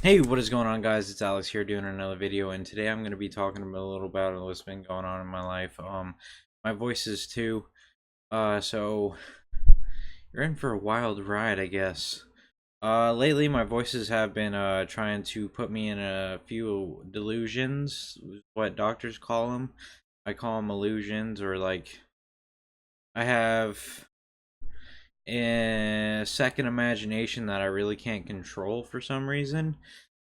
Hey, what is going on, guys? It's Alex here doing another video, and today I'm going to be talking about a little about what's been going on in my life. My voices too. So you're in for a wild ride, I guess. Lately my voices have been trying to put me in a few delusions, what doctors call them. I call them illusions, or like I have a second imagination that I really can't control for some reason,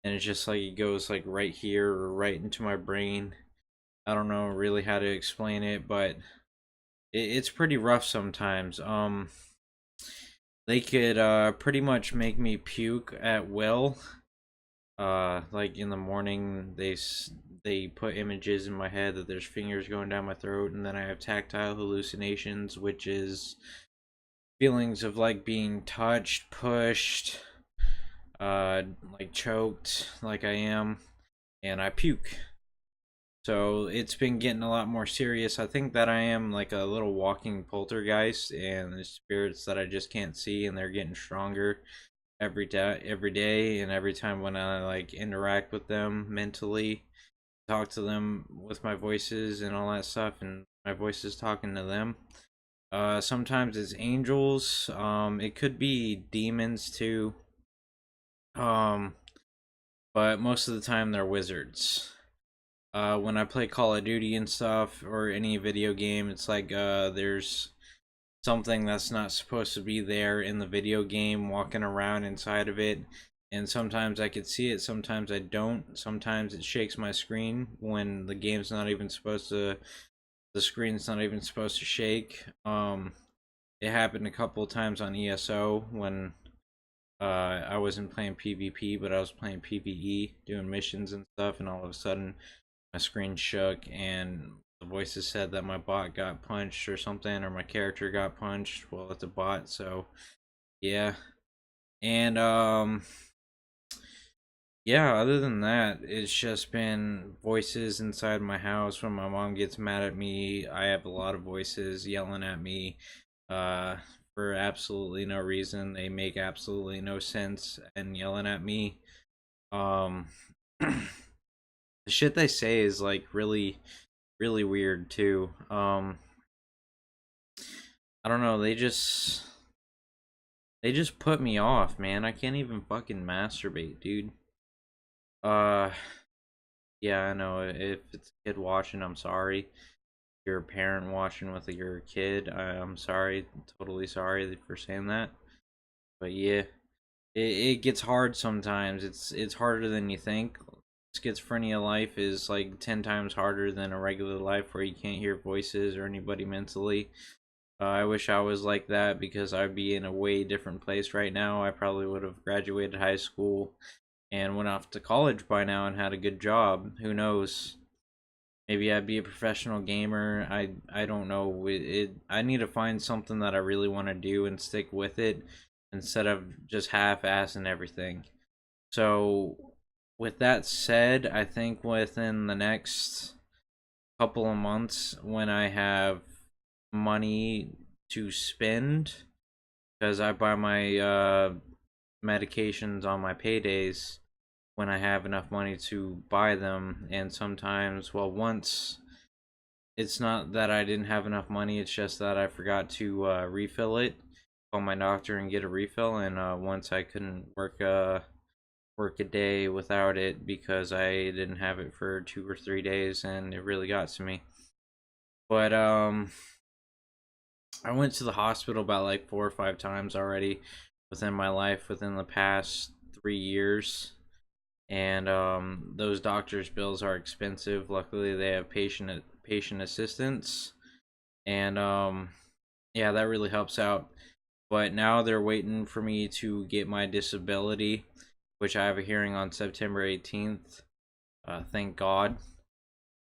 and it's just like it goes like right here or right into my brain. I don't know really how to explain it, but it's pretty rough sometimes. They could pretty much make me puke at will. Like in the morning, they put images in my head that there's fingers going down my throat, and then I have tactile hallucinations, which is feelings of like being touched, pushed, like choked, like I am, and I puke. So it's been getting a lot more serious. I think that I am like a little walking poltergeist, and the spirits that I just can't see, and they're getting stronger every day, and every time when I like interact with them mentally, talk to them with my voices and all that stuff, and my voice is talking to them. Sometimes it's angels. It could be demons too. Um, but most of the time they're wizards. When I play Call of Duty and stuff, or any video game, it's like there's something that's not supposed to be there in the video game walking around inside of it. And sometimes I could see it, sometimes I don't. Sometimes it shakes my screen when the screen's not even supposed to shake. It happened a couple of times on ESO when I wasn't playing PvP, but I was playing PvE, doing missions and stuff, and all of a sudden my screen shook and the voices said that my bot got punched or something, or my character got punched. Well, it's a bot, so yeah. And yeah, other than that, it's just been voices inside my house. When my mom gets mad at me, I have a lot of voices yelling at me uh for absolutely no reason. They make absolutely no sense and yelling at me. um the shit they say is like really weird too. I don't know, they just put me off, man. I can't even fucking masturbate, dude. Uh yeah, I know, if it's a kid watching, I'm sorry. If you're a parent watching with your kid, I'm sorry, totally sorry for saying that. But yeah, it gets hard sometimes. It's harder than you think. Schizophrenia life is like 10 times harder than a regular life where you can't hear voices or anybody mentally. I wish I was like that because I'd be in a way different place right now. I probably would have graduated high school and went off to college by now and had a good job. Who knows? Maybe I'd be a professional gamer. I don't know. I need to find something that I really want to do and stick with it instead of just half-assing everything. So, with that said, I think within the next couple of months, when I have money to spend, because I buy my medications on my paydays when I have enough money to buy them. And sometimes, well, once it's not that I didn't have enough money, it's just that I forgot to refill it. Call my doctor and get a refill. And once I couldn't work a day without it because I didn't have it for 2 or 3 days, and it really got to me. But I went to the hospital about like 4 or 5 times already within my life within the past 3 years. And those doctors' bills are expensive. Luckily, they have patient assistance, and yeah, that really helps out. But now they're waiting for me to get my disability, which I have a hearing on September 18th. Thank God.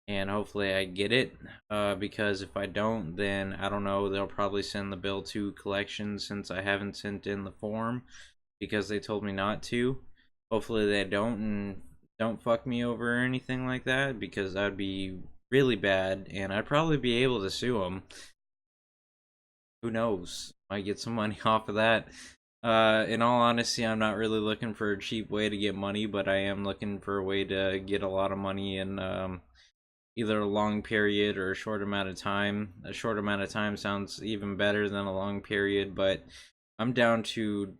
And hopefully I get it. Because if I don't, then I don't know, they'll probably send the bill to collections since I haven't sent in the form because they told me not to. Hopefully they don't, and don't fuck me over or anything like that, because that'd be really bad, and I'd probably be able to sue them. Who knows? Might get some money off of that. In all honesty, I'm not really looking for a cheap way to get money, but I am looking for a way to get a lot of money in either a long period or a short amount of time. A short amount of time sounds even better than a long period, but I'm down to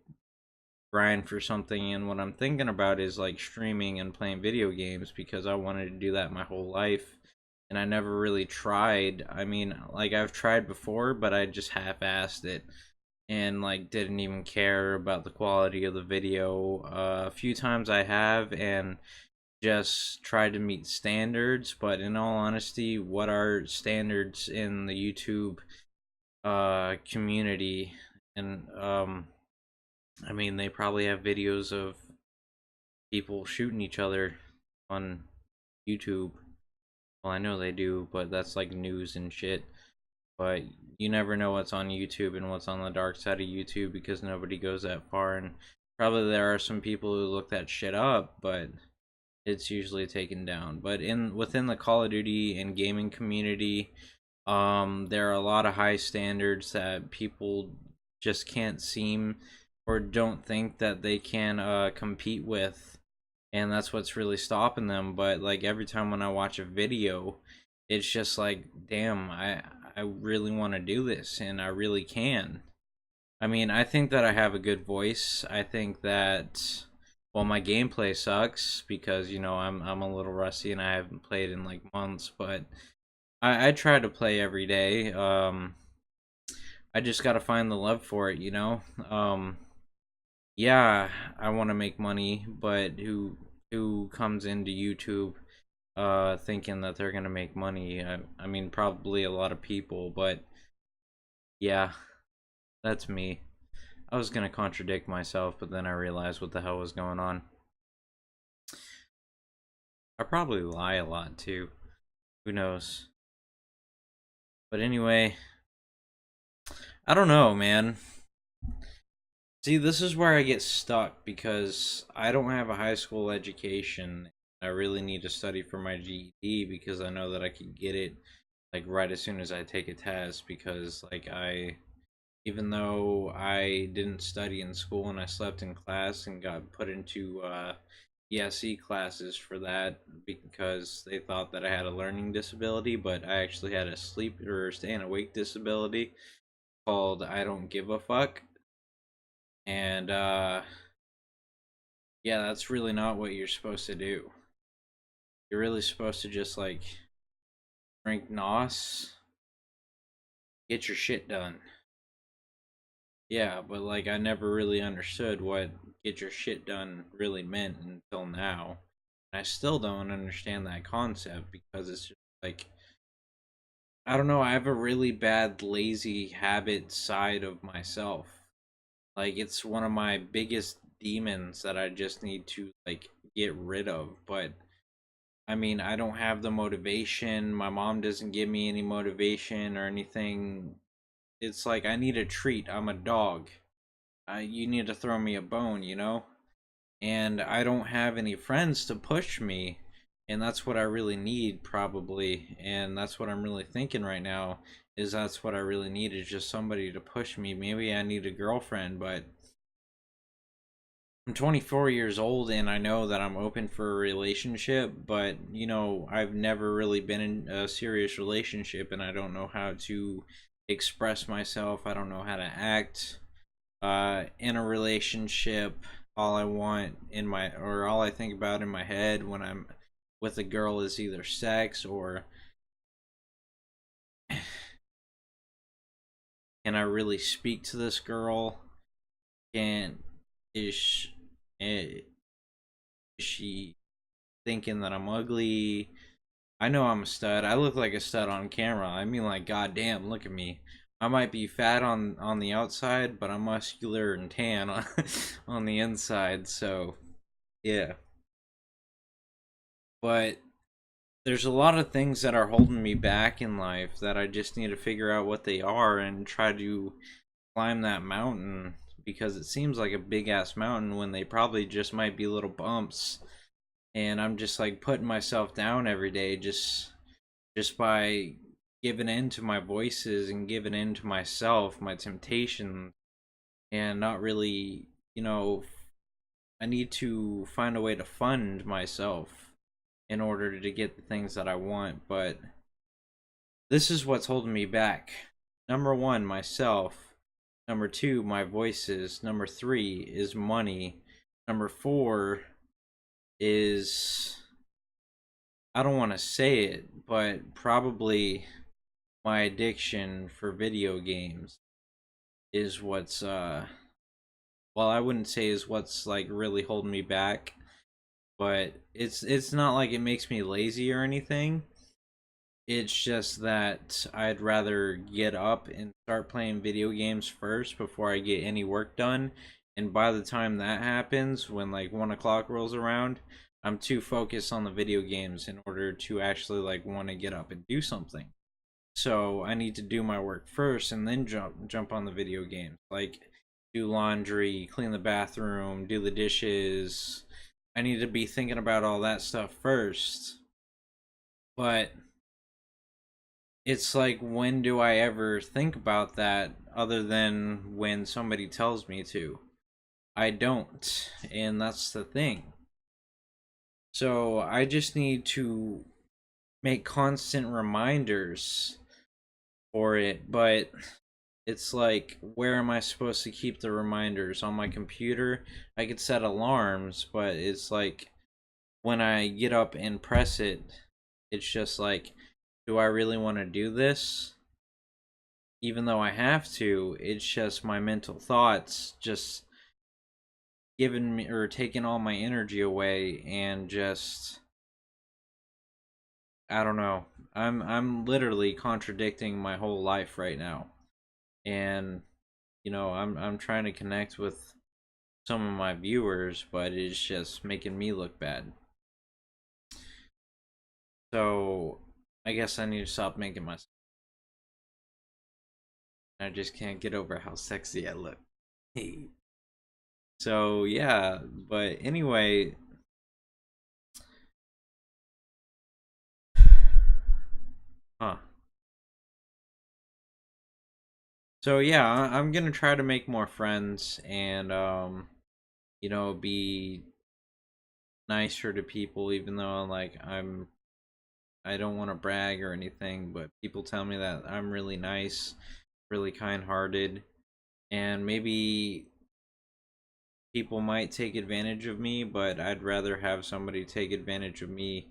grind for something. And what I'm thinking about is like streaming and playing video games because I wanted to do that my whole life. And I never really tried. I mean, like I've tried before, but I just half-assed it and like didn't even care about the quality of the video. A few times I have and just tried to meet standards, but in all honesty, what are standards in the YouTube community? And I mean, they probably have videos of people shooting each other on YouTube. Well, I know they do, but that's like news and shit. But you never know what's on YouTube and what's on the dark side of YouTube because nobody goes that far. And probably there are some people who look that shit up, but it's usually taken down. But in within the Call of Duty and gaming community, there are a lot of high standards that people just can't seem or don't think that they can compete with, and that's what's really stopping them. But like every time when I watch a video, it's just like, damn, I really want to do this, and I really can. I mean, I think that I have a good voice. I think that, well, my gameplay sucks because I'm a little rusty and I haven't played in like months, but I try to play every day. I just gotta find the love for it. Yeah, I want to make money, but who comes into YouTube thinking that they're gonna make money? I mean, probably a lot of people, but yeah, that's me. I was gonna contradict myself, but then I realized what the hell was going on. I probably lie a lot too. Who knows? But anyway, I don't know, man. See, this is where I get stuck because I don't have a high school education. I really need to study for my GED because I know that I can get it like right as soon as I take a test because like even though I didn't study in school and I slept in class and got put into ESE classes for that because they thought that I had a learning disability, but I actually had a sleep or staying awake disability called I don't give a fuck. And yeah, that's really not what you're supposed to do. You're really supposed to just like drink NOS, get your shit done. Yeah, but like I never really understood what get your shit done really meant until now. And I still don't understand that concept because it's just like I don't know, I have a really bad lazy habit side of myself. Like it's one of my biggest demons that I just need to like get rid of, but I mean, I don't have the motivation. My mom doesn't give me any motivation or anything. It's like I need a treat. I'm a dog. You need to throw me a bone. And I don't have any friends to push me, and that's what I really need probably, and that's what I'm really thinking right now is that's what I really need is just somebody to push me. Maybe I need a girlfriend, but I'm 24 years old and I know that I'm open for a relationship, but I've never really been in a serious relationship and I don't know how to express myself. I don't know how to act in a relationship. All I want or all I think about in my head when I'm with a girl is either sex or can I really speak to this girl? Can is is she thinking that I'm ugly? I know I'm a stud. I look like a stud on camera. I mean, like, goddamn, look at me. I might be fat on the outside, but I'm muscular and tan on the inside. So, yeah. But there's a lot of things that are holding me back in life that I just need to figure out what they are and try to climb that mountain because it seems like a big ass mountain when they probably just might be little bumps. And I'm just like putting myself down every day just by giving in to my voices and giving in to myself, my temptations, and not really, you know, I need to find a way to fund myself in order to get the things that I want, but this is what's holding me back. Number one, myself. Number two, my voices. Number three is money. Number four is, I don't want to say it, but probably my addiction for video games is what's well, I wouldn't say is what's like really holding me back, but it's not like it makes me lazy or anything. It's just that I'd rather get up and start playing video games first before I get any work done. And by the time that happens, when like 1 o'clock rolls around, I'm too focused on the video games in order to actually like want to get up and do something. So I need to do my work first and then jump on the video games. Like do laundry, clean the bathroom, do the dishes. I need to be thinking about all that stuff first. But it's like, when do I ever think about that other than when somebody tells me to? I don't, and that's the thing. So I just need to make constant reminders for it, but it's like, where am I supposed to keep the reminders? On my computer? I could set alarms, but it's like, when I get up and press it, it's just like, do I really want to do this? Even though I have to, it's just my mental thoughts just giving me or taking all my energy away, and just, I don't know. I'm literally contradicting my whole life right now. And I'm trying to connect with some of my viewers, but it's just making me look bad. So I guess I need to stop making myself. I just can't get over how sexy I look. So yeah, but anyway, huh. So yeah, I'm gonna try to make more friends, and be nicer to people, even though like I don't want to brag or anything, but people tell me that I'm really nice, really kind-hearted, and maybe people might take advantage of me, but I'd rather have somebody take advantage of me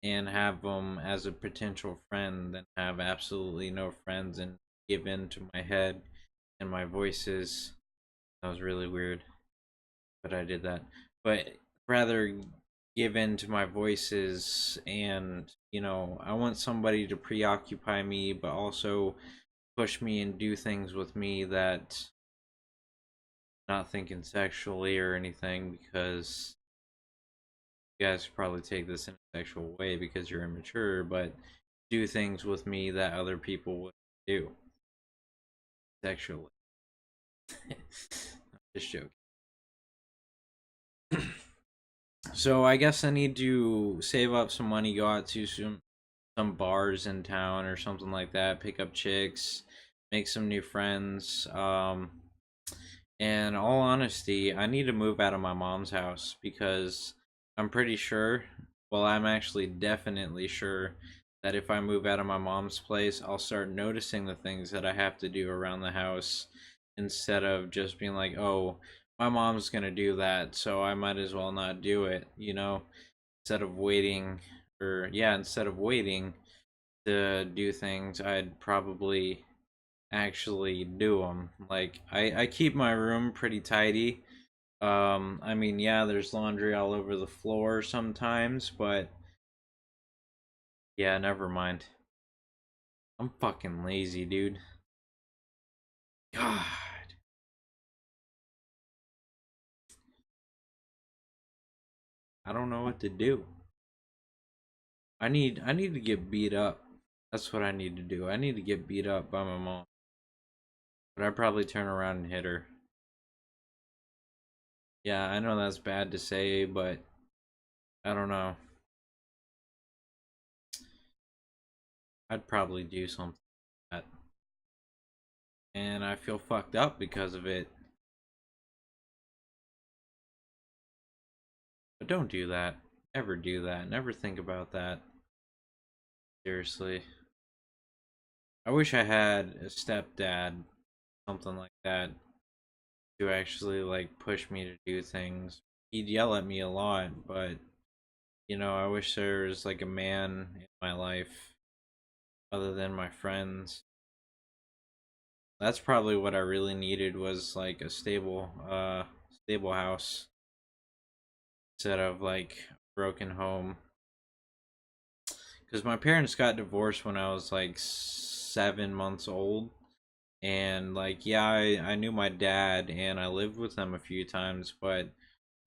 and have them as a potential friend than have absolutely no friends and give in to my head and my voices. That was really weird, but I did that. But rather give in to my voices, and I want somebody to preoccupy me, but also push me and do things with me that, not thinking sexually or anything, because you guys probably take this in a sexual way because you're immature, but do things with me that other people wouldn't do sexually. Just joking. So I guess I need to save up some money, go out to some bars in town or something like that, pick up chicks, make some new friends. And all honesty, I need to move out of my mom's house, because I'm pretty sure, well, I'm actually definitely sure that if I move out of my mom's place, I'll start noticing the things that I have to do around the house, instead of just being like, oh, my mom's gonna do that, so I might as well not do it, instead of waiting, instead of waiting to do things, I'd probably actually do them. Like, I keep my room pretty tidy. I mean, yeah, there's laundry all over the floor sometimes, but yeah, never mind. I'm fucking lazy, dude. God. I don't know what to do. I need to get beat up. That's what I need to do. I need to get beat up by my mom. But I'd probably turn around and hit her. Yeah, I know that's bad to say, but I don't know. I'd probably do something like that. And I feel fucked up because of it. But don't do that. Never do that. Never think about that. Seriously. I wish I had a stepdad, something like that, to actually like push me to do things. He'd yell at me a lot, but I wish there was like a man in my life other than my friends. That's probably what I really needed, was like a stable house instead of like a broken home. Because my parents got divorced when I was like 7 months old. And like, yeah, I knew my dad and I lived with him a few times, but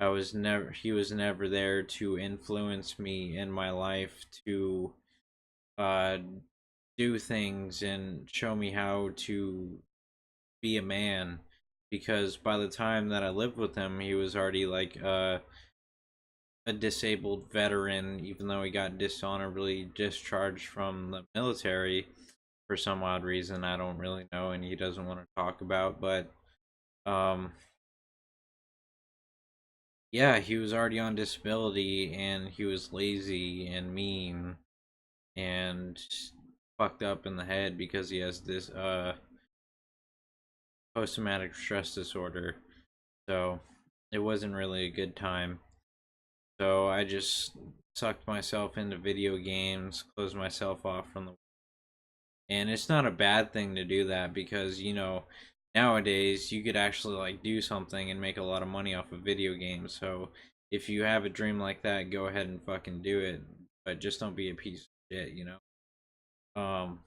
he was never there to influence me in my life, to uh do things and show me how to be a man, because by the time that I lived with him, he was already like a disabled veteran, even though he got dishonorably discharged from the military for some odd reason I don't really know and he doesn't want to talk about. But um yeah, he was already on disability and he was lazy and mean and fucked up in the head because he has this post traumatic stress disorder. So it wasn't really a good time. So I just sucked myself into video games, closed myself off from the. And it's not a bad thing to do that, because nowadays you could actually like do something and make a lot of money off of video games. So if you have a dream like that, go ahead and fucking do it, but just don't be a piece of shit. Um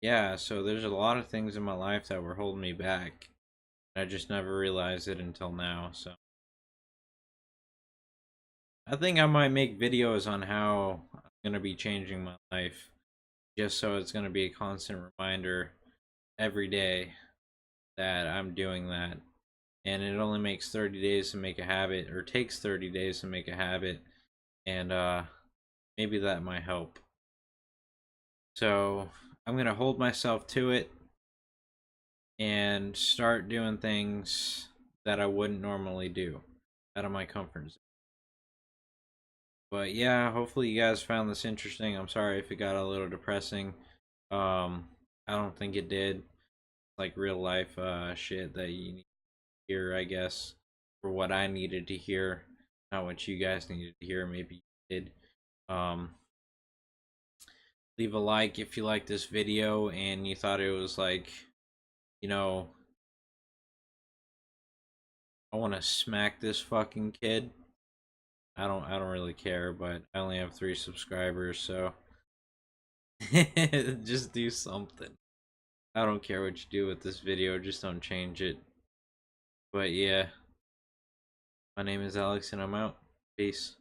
yeah, so there's a lot of things in my life that were holding me back. I just never realized it until now. So I think I might make videos on how I'm going to be changing my life, just so it's going to be a constant reminder every day that I'm doing that. And it only makes 30 days to make a habit, or takes 30 days to make a habit, and maybe that might help. So I'm going to hold myself to it and start doing things that I wouldn't normally do, out of my comfort zone. But yeah, hopefully you guys found this interesting. I'm sorry if it got a little depressing. I don't think it did. Like real life shit that you need to hear, I guess, for what I needed to hear, not what you guys needed to hear. Maybe you did. Um, leave a like if you like this video and you thought it was like, you know, I want to smack this fucking kid. I don't really care, but I only have 3 subscribers, so just do something. I don't care what you do with this video, just don't change it. But yeah, my name is Alex and I'm out. Peace.